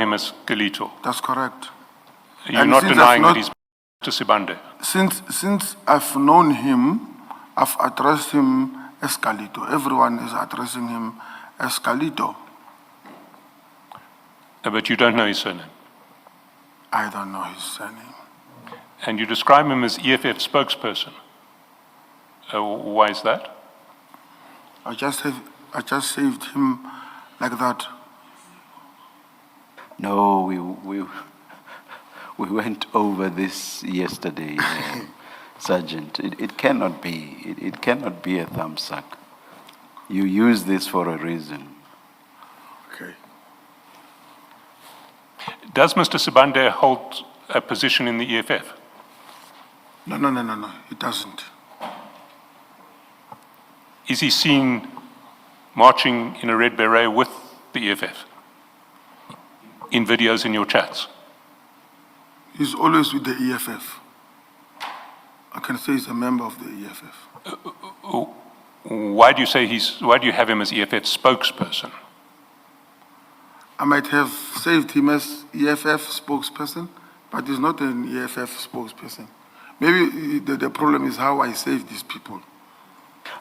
him as Galito. That's correct. You're And not since denying I've that he's Mr. Sibande. Since I've known him, I've addressed him as Galito. Everyone is addressing him as Galito. But you don't know his surname. I don't know his surname. And you describe him as EFF spokesperson. Why is that? I just saved him like that. No, we went over this yesterday, Sergeant. It cannot be. It cannot be a thumbsuck. You use this for a reason. Okay. Does Mr. Sibande hold a position in the EFF? No, he doesn't. Is he seen marching in a red beret with the EFF in videos in your chats? He's always with the EFF. I can say he's a member of the EFF. Why do you have him as EFF spokesperson? I might have saved him as EFF spokesperson, but he's not an EFF spokesperson. Maybe the problem is how I save these people.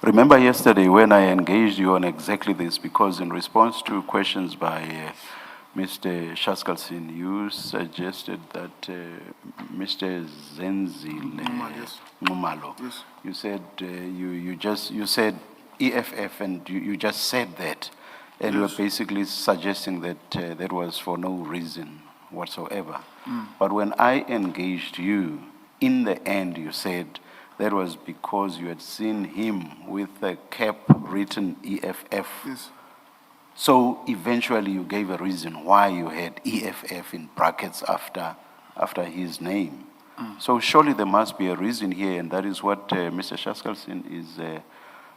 Remember yesterday when I engaged you on exactly this, because in response to questions by Mr. Shaskalsin, you suggested that Mr. Zenzile Numalo, Yes. you said you said EFF, and you just said that, and you were basically suggesting that that was for no reason whatsoever. But when I engaged you, in the end, you said that was because you had seen him with a cap written EFF. Yes. So eventually you gave a reason why you had EFF in brackets after his name. So surely there must be a reason here, and that is what Mr. Shaskalsin is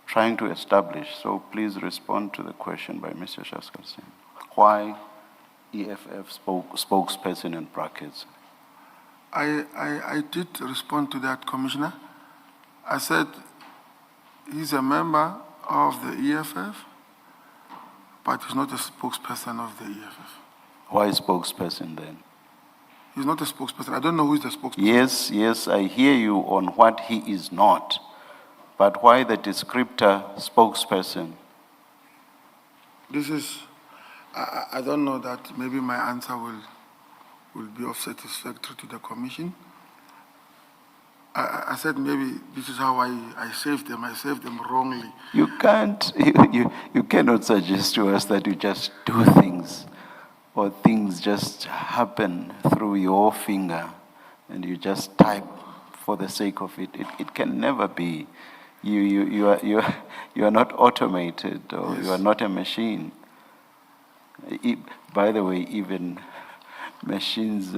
trying to establish. So please respond to the question by Mr. Shaskalsin. Why EFF spokesperson in brackets? I did respond to that, Commissioner. I said he's a member of the EFF, but he's not a spokesperson of the EFF. Why spokesperson then? He's not a spokesperson. I don't know who is the spokesperson. Yes, I hear you on what he is not. But why the descriptor spokesperson? This is, I don't know that maybe my answer will be of satisfactory to the Commission. I said maybe this is how I saved them. I saved them wrongly. You can't, you cannot suggest to us that you just do things, or things just happen through your finger and you just type for the sake of it. It can never be. You are not automated, or Yes. you are not a machine. By the way, even machines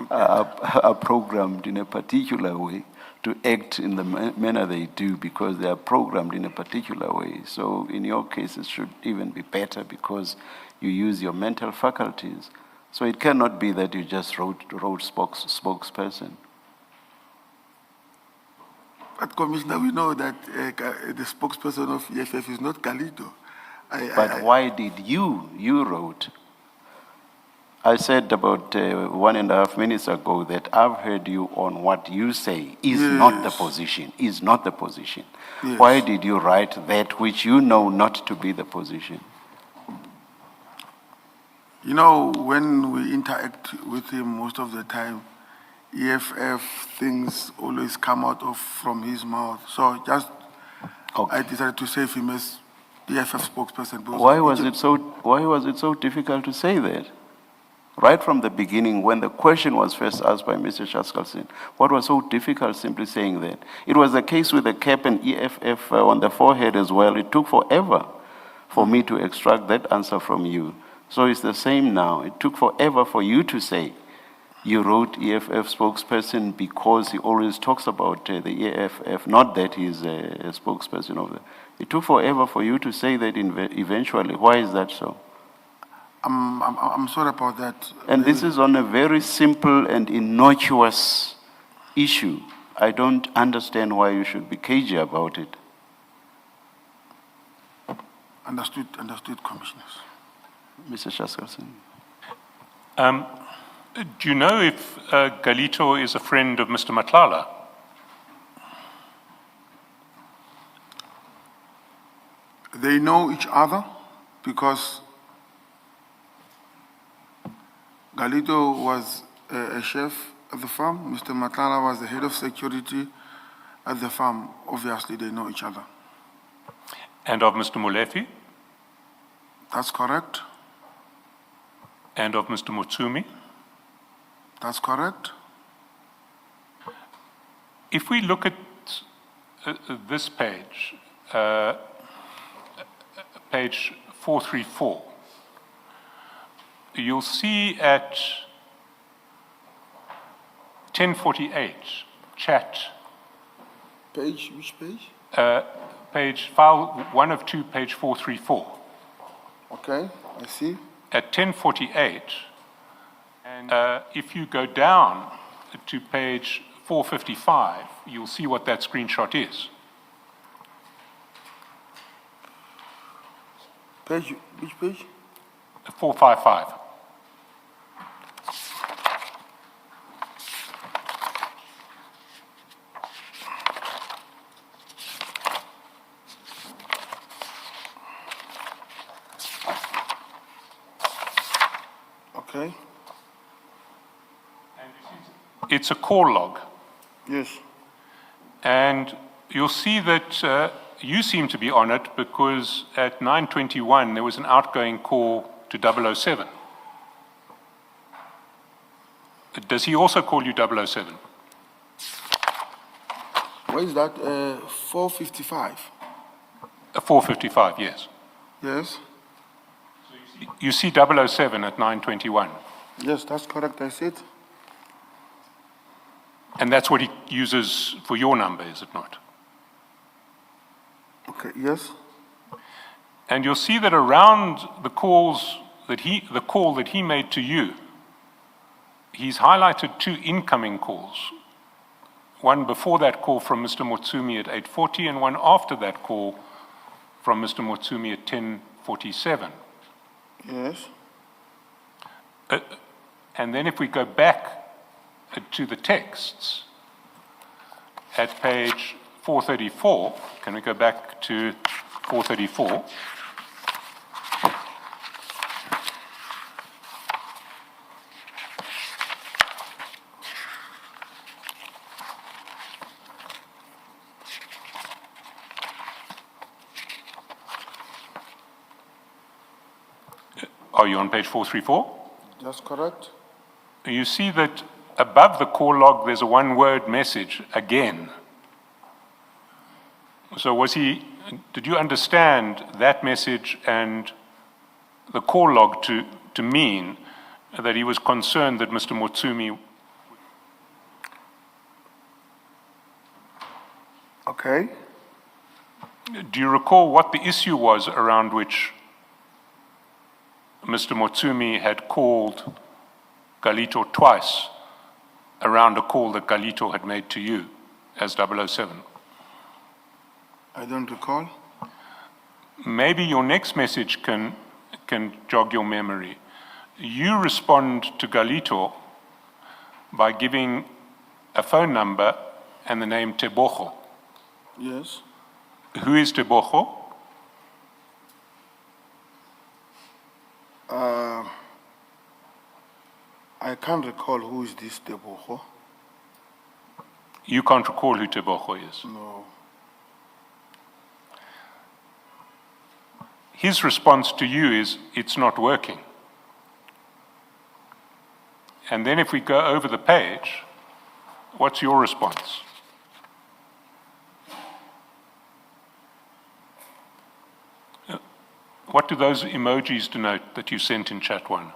are programmed in a particular way to act in the manner they do, because they are programmed in a particular way. So in your case, it should even be better because you use your mental faculties. So it cannot be that you just wrote spokesperson. But Commissioner, we know that the spokesperson of EFF is not Galito. But why did you wrote? I said about 1.5 minutes ago that I've heard you on what you say is not the position, is not the position. Yes. Why did you write that which you know not to be the position? You know, when we interact with him most of the time, EFF things always come out from his mouth. So just, Okay. I decided to save him as EFF spokesperson. Why was it so difficult to say that? Right from the beginning, when the question was first asked by Mr. Shaskalsin, what was so difficult simply saying that? It was the case with the cap and EFF on the forehead as well. It took forever for me to extract that answer from you. So it's the same now. It took forever for you to say you wrote EFF spokesperson because he always talks about the EFF, not that he's a spokesperson of the. It took forever for you to say that eventually. Why is that so? I'm sorry about that. And this is on a very simple and innocuous issue. I don't understand why you should be cagey about it. Understood, Commissioners. Mr. Shaskalsin. Do you know if Galito is a friend of Mr. Matlala? They know each other because Galito was a chef at the farm. Mr. Matlala was the head of security at the farm. Obviously, they know each other. And of Mr. Molefi? That's correct. And of Mr. Motsumi? That's correct. If we look at this page, page 434, you'll see at 1048, chat. Page, which page? Page file 1 of 2, page 434. Okay, I see. At 1048, and if you go down to page 455, you'll see what that screenshot is. Page, which page? 455. Okay. It's a call log. Yes. And you'll see that you seem to be on it because at 9:21 there was an outgoing call to 007. Does he also call you 007? What is that? 455. 455, yes. Yes. You see 007 at 9:21. Yes, that's correct. I said. And that's what he uses for your number, is it not? Okay. Yes. And you'll see that around the calls that the call that he made to you, he's highlighted 2 incoming calls. One before that call from Mr. Motsumi at 8:40 and one after that call from Mr. Motsumi at 10:47. Yes. And then if we go back to the texts at page 434, can we go back to 434? Are you on page 434? That's correct. You see that above the call log there's a one-word message, again. So did you understand that message and the call log to mean that he was concerned that Mr. Motsumi... Okay. Do you recall what the issue was around which Mr. Motsumi had called Galito twice around a call that Galito had made to you as 007? I don't recall. Maybe your next message can jog your memory. You respond to Galito by giving a phone number and the name Tebogo. Yes. Who is Tebogo? I can't recall who is this Tebogo. You can't recall who Tebogo is? No. His response to you is, it's not working. And then if we go over the page, what's your response? What do those emojis denote that you sent in chat 1?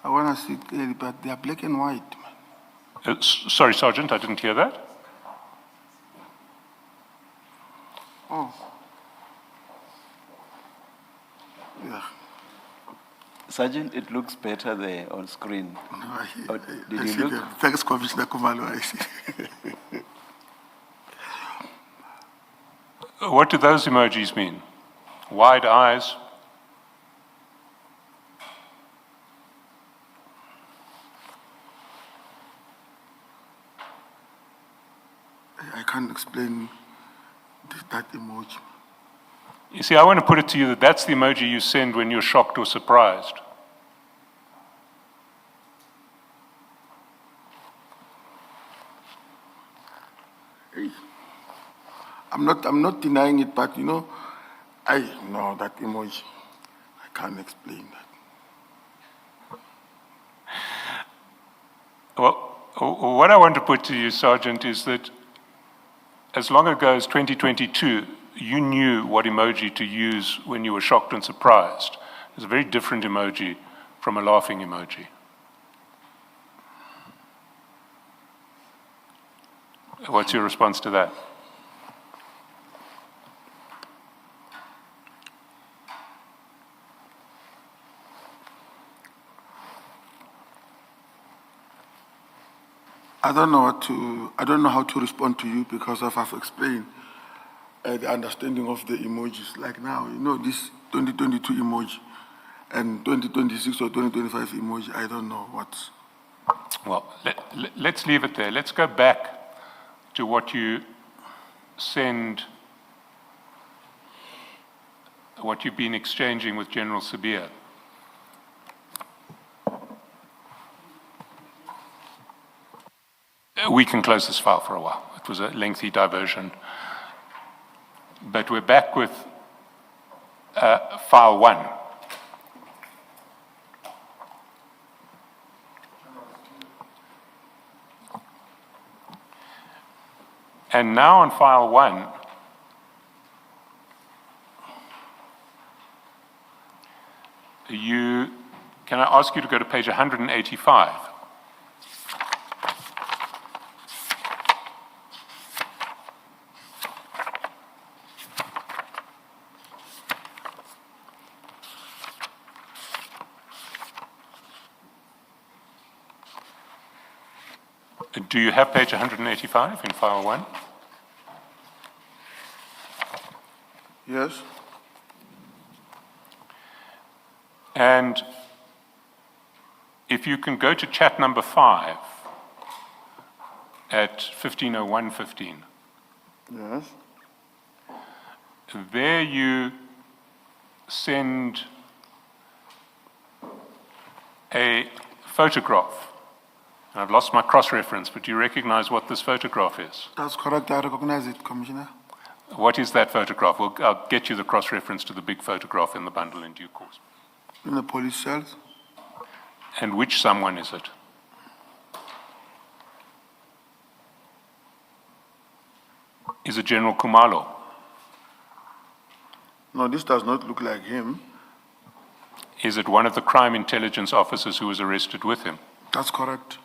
I want to see clearly, but they are black and white. Sorry, Sergeant, I didn't hear that. Oh. Yeah. Sergeant, it looks better there on screen. No, Oh, did I you see look? that. Thanks, Commissioner Kumalo. I see. What do those emojis mean? Wide eyes? I can't explain that emoji. You see, I want to put it to you that that's the emoji you send when you're shocked or surprised. I'm not denying it, but you know, I know that emoji. I can't explain that. Well, what I want to put to you, Sergeant, is that as long ago as 2022, you knew what emoji to use when you were shocked and surprised. It's a very different emoji from a laughing emoji. What's your response to that? I don't know how to respond to you because I've explained the understanding of the emojis. Like now, you know, this 2022 emoji and 2026 or 2025 emoji, I don't know what's. Well, let's leave it there. Let's go back to what you send, what you've been exchanging with General Sabia. We can close this file for a while. It was a lengthy diversion. But we're back with file 1. And now on file 1, can I ask you to go to page 185? Do you have page 185 in file 1? Yes. And if you can go to chat number 5 at 15:01:15. Yes. There you send a photograph. I've lost my cross-reference, but do you recognize what this photograph is? That's correct. I recognize it, Commissioner. What is that photograph? I'll get you the cross-reference to the big photograph in the bundle in due course. In the police cells. And which someone is it? Is it General Kumalo? No, this does not look like him. Is it one of the crime intelligence officers who was arrested with him? That's correct.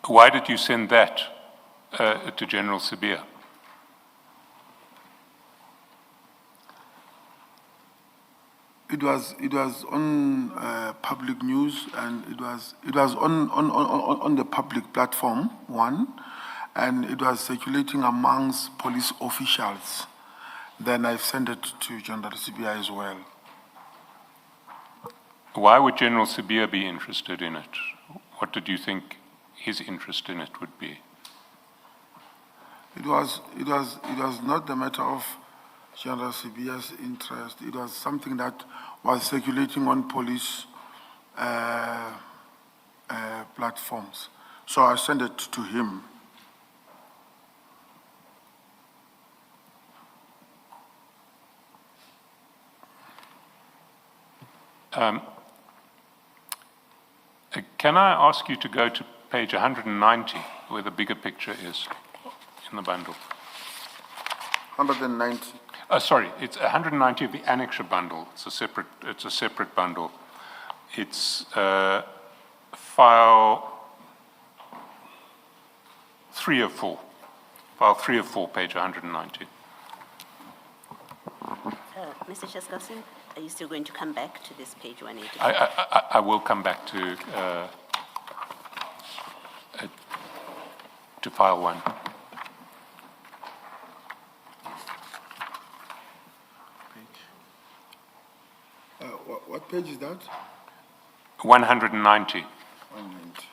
Why did you send that to General Sabia? It was on public news, and it was on the public platform, one, and it was circulating amongst police officials. Then I sent it to General Sabia as well. Why would General Sabia be interested in it? What did you think his interest in it would be? It was not the matter of General Sabia's interest. It was something that was circulating on police platforms. So I sent it to him. Can I ask you to go to page 190, where the bigger picture is in the bundle? 190. Sorry, it's 190 of the annexure bundle. It's a separate bundle. It's file 3 of 4. File 3 of 4, page 190. Mr. Cheskasin, are you still going to come back to this page 180? I will come back to file 1. What page is that? 190. 190.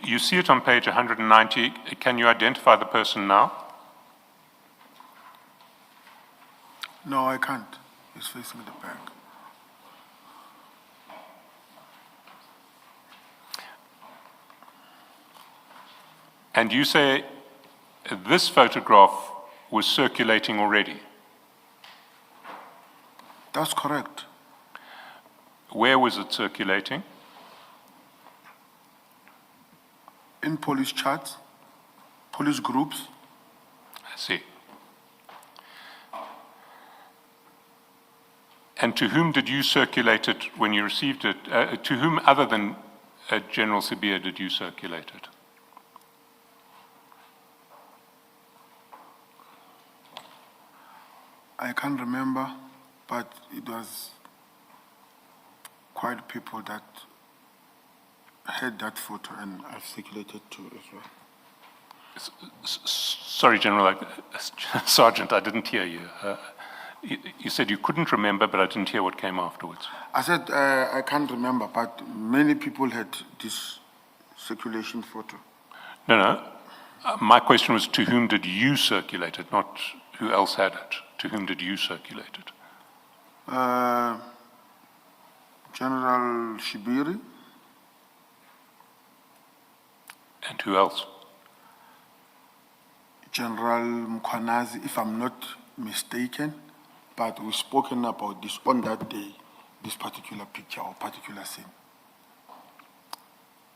You see it on page 190. Can you identify the person now? No, I can't. He's facing the back. And you say this photograph was circulating already. That's correct. Where was it circulating? In police chats, police groups. I see. And to whom did you circulate it when you received it? To whom other than General Sibia did you circulate it? I can't remember, but it was quite people that had that photo, and I've circulated too as well. Sorry, General, Sergeant, I didn't hear you. You said you couldn't remember, but I didn't hear what came afterwards. I said I can't remember, but many people had this circulation photo. No. My question was, to whom did you circulate it, not who else had it? To whom did you circulate it? General Shibiri. And who else? General Mkhwanazi, if I'm not mistaken, but we've spoken about this on that day, this particular picture or particular scene.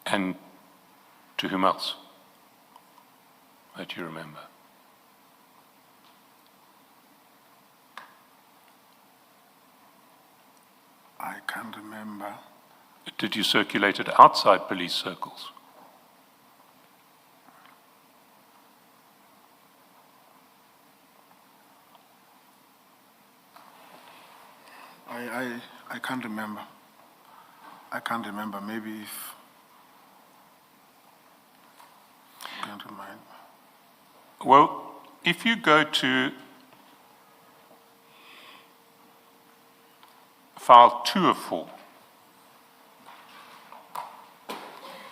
And to whom else? That you remember? I can't remember. Did you circulate it outside police circles? I can't remember. I can't remember. Maybe if you can remind me. Well, if you go to file 2 of 4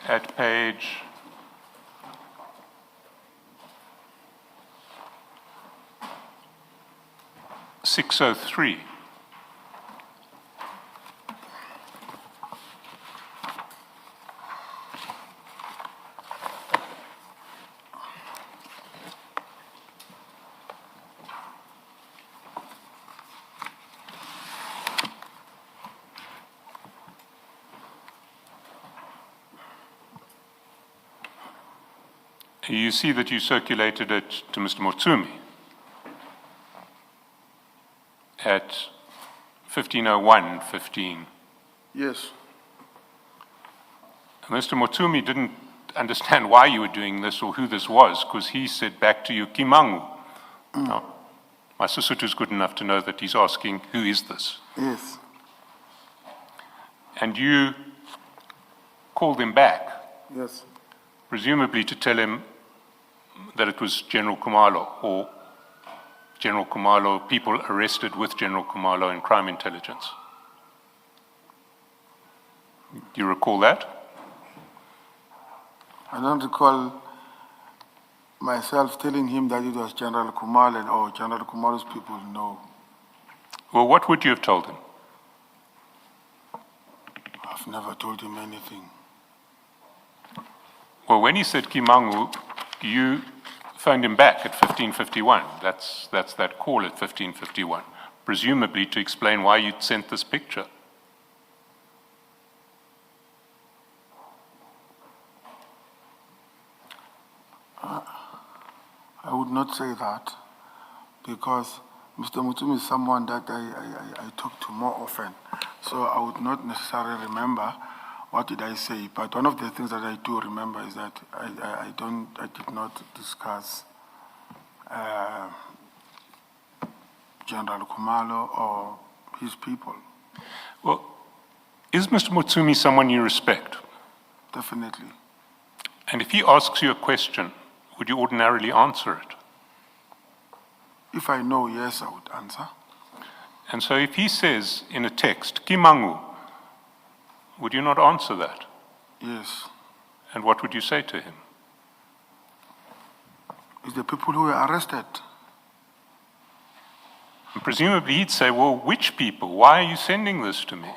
at page 603. You see that you circulated it to Mr. Motsumi at 15:01:15. Yes. Mr. Motsumi didn't understand why you were doing this or who this was, because he said back to you, Kimangu. Now, my Sesotho is good enough to know that he's asking, who is this? Yes. And you called him back, Yes. presumably to tell him that it was General Khumalo or General Khumalo, people arrested with General Khumalo in crime intelligence. Do you recall that? I don't recall myself telling him that it was General Khumalo or General Khumalo's people, no. Well, what would you have told him? I've never told him anything. Well, when he said Kimangu, you phoned him back at 15:51. That's that call at 15:51, presumably to explain why you'd sent this picture. I would not say that because Mr. Motsumi is someone that I talk to more often. So I would not necessarily remember what did I say. But one of the things that I do remember is that I did not discuss General Khumalo or his people. Well, is Mr. Motsumi someone you respect? Definitely. And if he asks you a question, would you ordinarily answer it? If I know, yes, I would answer. And so if he says in a text, Kimangu, would you not answer that? Yes. And what would you say to him? It's the people who were arrested. And presumably he'd say, well, which people? Why are you sending this to me?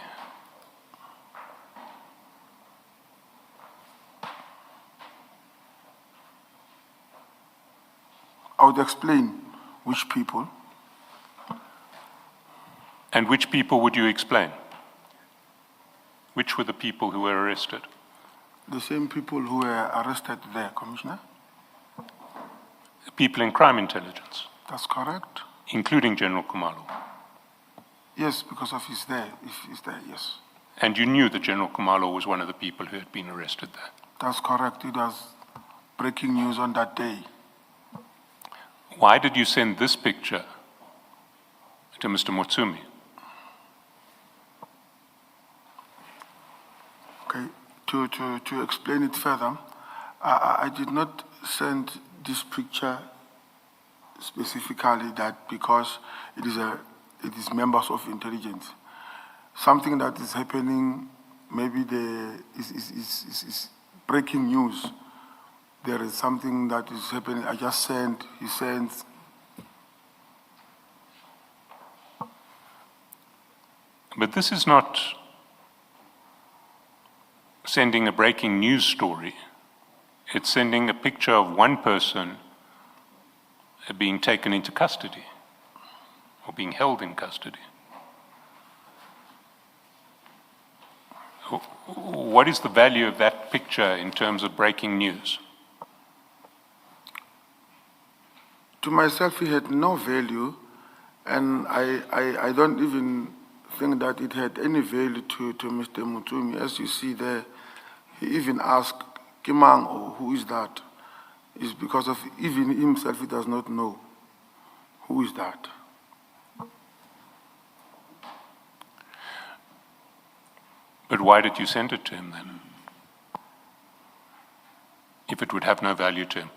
I would explain which people. And which people would you explain? Which were the people who were arrested? The same people who were arrested there, Commissioner. People in crime intelligence, That's correct. including General Kumalo. Yes, because of he's there. If he's there, yes. And you knew that General Kumalo was one of the people who had been arrested there. That's correct. It was breaking news on that day. Why did you send this picture to Mr. Motsumi? Okay, to explain it further, I did not send this picture specifically that because it is members of intelligence. Something that is happening, maybe is breaking news. There is something that is happening. I just sent, he sends. But this is not sending a breaking news story. It's sending a picture of one person being taken into custody or being held in custody. What is the value of that picture in terms of breaking news? To myself, it had no value, and I don't even think that it had any value to Mr. Motsumi. As you see there, he even asked, Kimang, or who is that? It's because of even himself, he does not know who is that. But why did you send it to him then? If it would have no value to him.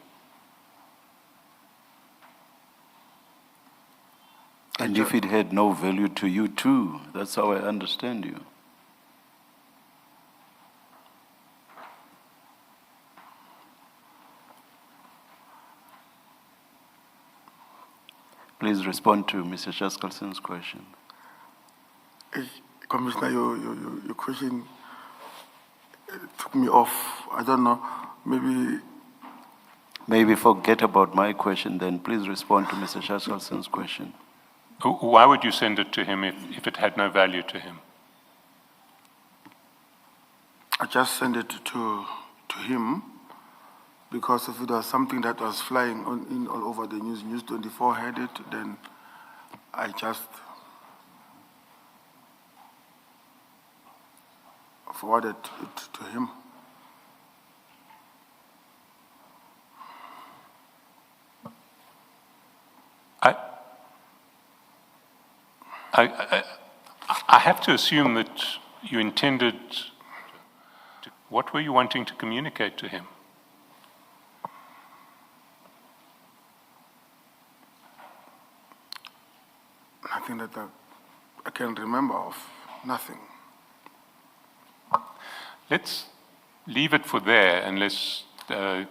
And if it had no value to you too, that's how I understand you. Please respond to Mr. Shaskalson's question. Commissioner, your question took me off. I don't know, maybe. Maybe forget about my question then. Please respond to Mr. Shaskalson's question. Why would you send it to him if it had no value to him? I just sent it to him because if it was something that was flying all over the news, News 24 had it, then I just forwarded it to him. I have to assume that you intended what were you wanting to communicate to him? Nothing that I can remember of, nothing. Let's leave it for there and let's, can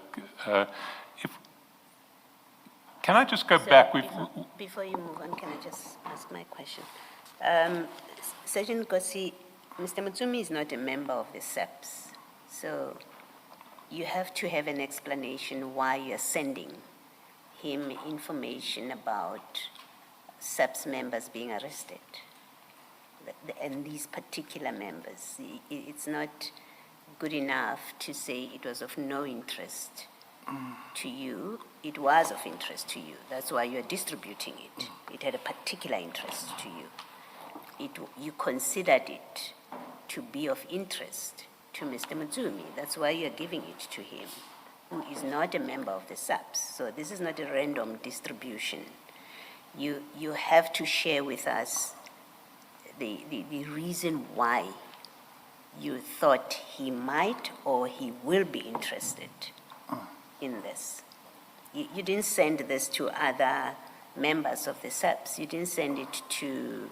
I just go Sir, back? Before you move on, can I just ask my question? Sgt Nkosi, Mr. Motsumi is not a member of the SAPS, so you have to have an explanation why you're sending him information about SAPS members being arrested, and these particular members. It's not good enough to say it was of no interest to you. It was of interest to you. That's why you're distributing it. It had a particular interest to you. You considered it to be of interest to Mr. Motsumi. That's why you're giving it to him, who is not a member of the SAPS. So this is not a random distribution. You have to share with us the reason why you thought he might or he will be interested in this. You didn't send this to other members of the SAPS. You didn't send it to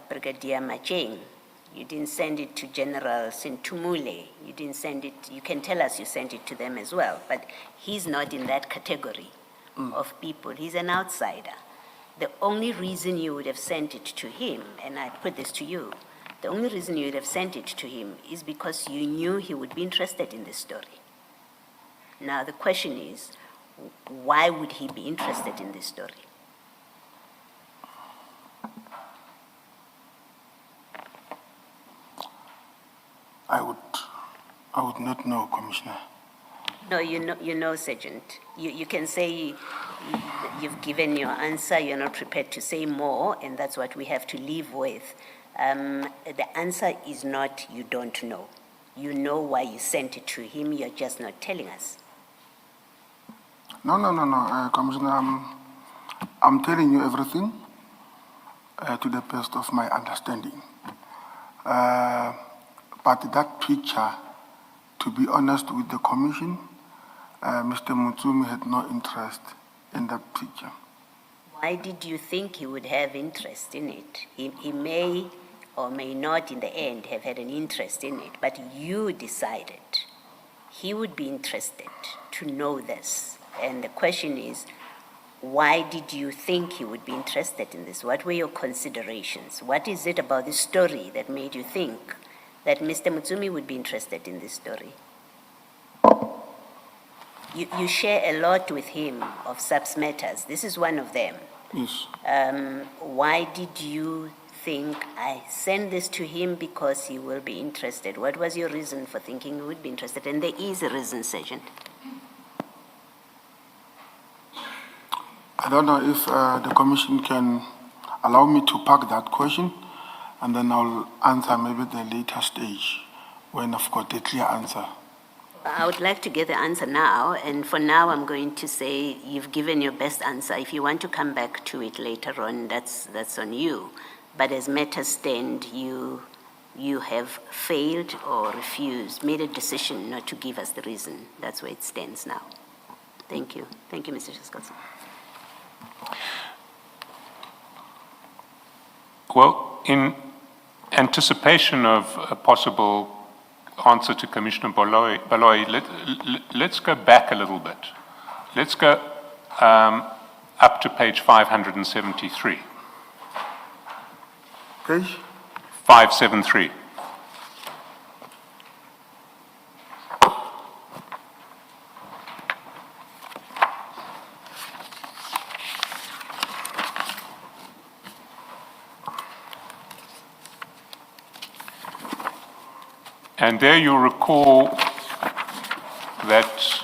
Brigadier Macheng. You didn't send it to General Sintumule. You didn't send it, you can tell us you sent it to them as well, but he's not in that category of people. He's an outsider. The only reason you would have sent it to him, and I put this to you, the only reason you would have sent it to him is because you knew he would be interested in this story. Now, the question is, why would he be interested in this story? I would not know, Commissioner. No, you know, Sergeant. You can say you've given your answer, you're not prepared to say more, and that's what we have to live with. The answer is not you don't know. You know why you sent it to him, you're just not telling us. No, Commissioner, I'm telling you everything to the best of my understanding. But that picture, to be honest with the Commission, Mr. Motsumi had no interest in that picture. Why did you think he would have interest in it? He may or may not in the end have had an interest in it, but you decided he would be interested to know this. And the question is, why did you think he would be interested in this? What were your considerations? What is it about this story that made you think that Mr. Motsumi would be interested in this story? You share a lot with him of SAPS matters. This is one of them. Yes. Why did you think I send this to him because he will be interested? What was your reason for thinking he would be interested? And there is a reason, Sergeant. I don't know if the Commission can allow me to park that question, and then I'll answer maybe at the later stage when I've got a clear answer. I would like to get the answer now, and for now I'm going to say you've given your best answer. If you want to come back to it later on, that's on you. But as matters stand, you have failed or refused, made a decision not to give us the reason. That's where it stands now. Thank you. Thank you, Mr. Nkosi. Well, in anticipation of a possible answer to Commissioner Baloyi, let's go back a little bit. Let's go up to page 573. Page? 573. And there you'll recall that